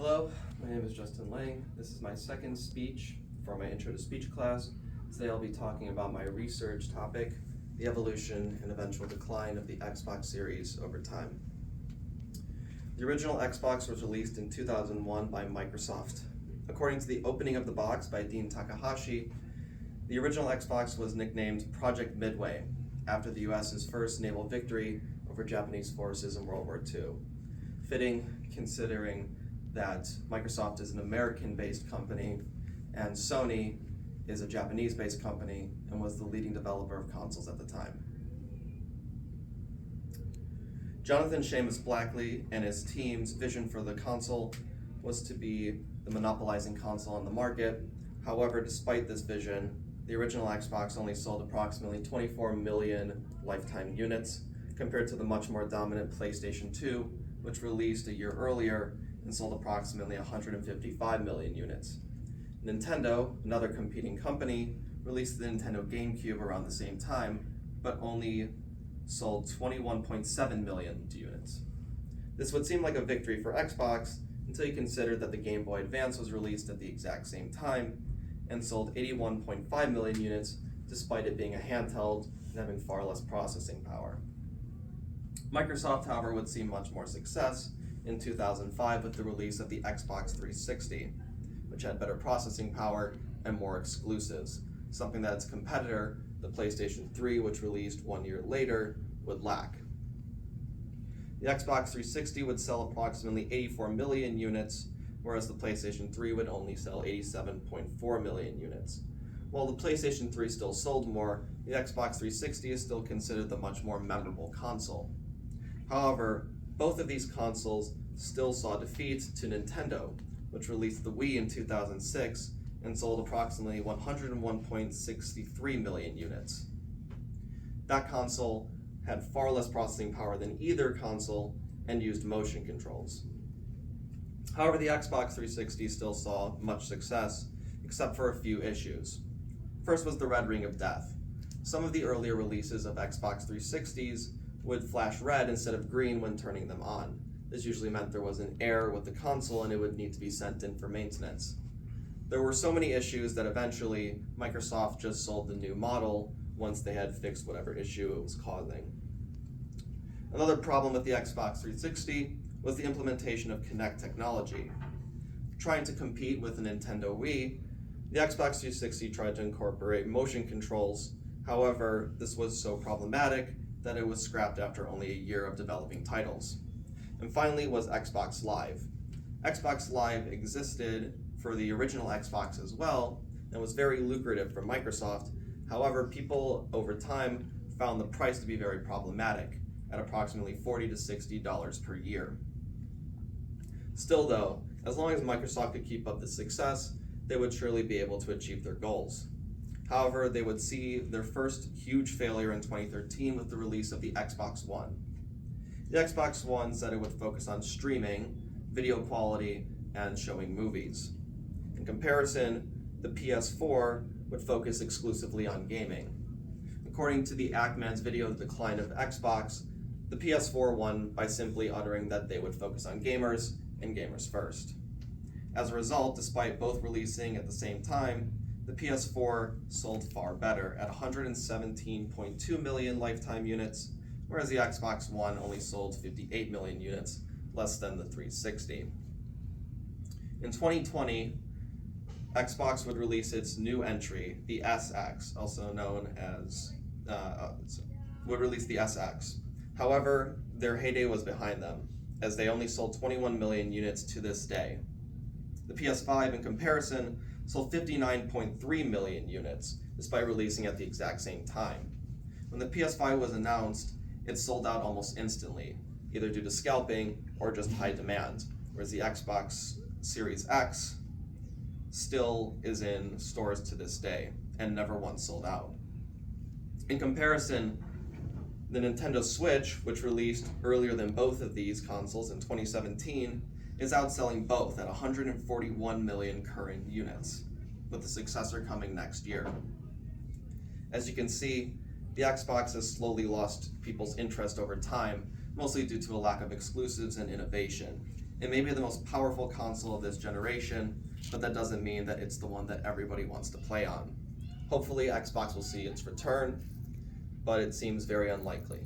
Hello, my name is Justin Lange. This is my second speech for my Intro to Speech class. Today I'll be talking about my research topic, the evolution and eventual decline of the Xbox series over time. The original Xbox was released in 2001 by Microsoft. According to the opening of the box by Dean Takahashi, the original Xbox was nicknamed Project Midway after the US's first naval victory over Japanese forces in World War II. Fitting, considering that Microsoft is an American-based company and Sony is a Japanese-based company and was the leading developer of consoles at the time. Jonathan Seamus Blackley and his team's vision for the console was to be the monopolizing console on the market. However, despite this vision, the original Xbox only sold approximately 24 million lifetime units compared to the much more dominant PlayStation 2, which released a year earlier and sold approximately 155 million units. Nintendo, another competing company, released the Nintendo GameCube around the same time, but only sold 21.7 million units. This would seem like a victory for Xbox until you consider that the Game Boy Advance was released at the exact same time and sold 81.5 million units despite it being a handheld and having far less processing power. Microsoft, however, would see much more success in 2005 with the release of the Xbox 360, which had better processing power and more exclusives, something that its competitor, the PlayStation 3, which released 1 year later, would lack. The Xbox 360 would sell approximately 84 million units, whereas the PlayStation 3 would only sell 87.4 million units. While the PlayStation 3 still sold more, the Xbox 360 is still considered the much more memorable console. However, both of these consoles still saw defeat to Nintendo, which released the Wii in 2006 and sold approximately 101.63 million units. That console had far less processing power than either console and used motion controls. However, the Xbox 360 still saw much success, except for a few issues. First was the red ring of death. Some of the earlier releases of Xbox 360s would flash red instead of green when turning them on. This usually meant there was an error with the console and it would need to be sent in for maintenance. There were so many issues that eventually Microsoft just sold the new model once they had fixed whatever issue it was causing. Another problem with the Xbox 360 was the implementation of Kinect technology. Trying to compete with the Nintendo Wii, the Xbox 360 tried to incorporate motion controls. However, this was so problematic that it was scrapped after only a year of developing titles. And finally was Xbox Live. Xbox Live existed for the original Xbox as well and was very lucrative for Microsoft. However, people over time found the price to be very problematic at approximately $40 to $60 per year. Still though, as long as Microsoft could keep up the success, they would surely be able to achieve their goals. However, they would see their first huge failure in 2013 with the release of the Xbox One. The Xbox One said it would focus on streaming, video quality, and showing movies. In comparison, the PS4 would focus exclusively on gaming. According to the Ackman's video, The Decline of Xbox, the PS4 won by simply uttering that they would focus on gamers and gamers first. As a result, despite both releasing at the same time, the PS4 sold far better at 117.2 million lifetime units, whereas the Xbox One only sold 58 million units, less than the 360. In 2020, Xbox would release its new entry, the SX, also known as, would release the SX. However, their heyday was behind them, as they only sold 21 million units to this day. The PS5, in comparison, sold 59.3 million units, despite releasing at the exact same time. When the PS5 was announced, it sold out almost instantly, either due to scalping or just high demand, whereas the Xbox Series X still is in stores to this day and never once sold out. In comparison, the Nintendo Switch, which released earlier than both of these consoles in 2017, is outselling both at 141 million current units, with the successor coming next year. As you can see, the Xbox has slowly lost people's interest over time, mostly due to a lack of exclusives and innovation. It may be the most powerful console of this generation, but that doesn't mean that it's the one that everybody wants to play on. Hopefully Xbox will see its return, but it seems very unlikely.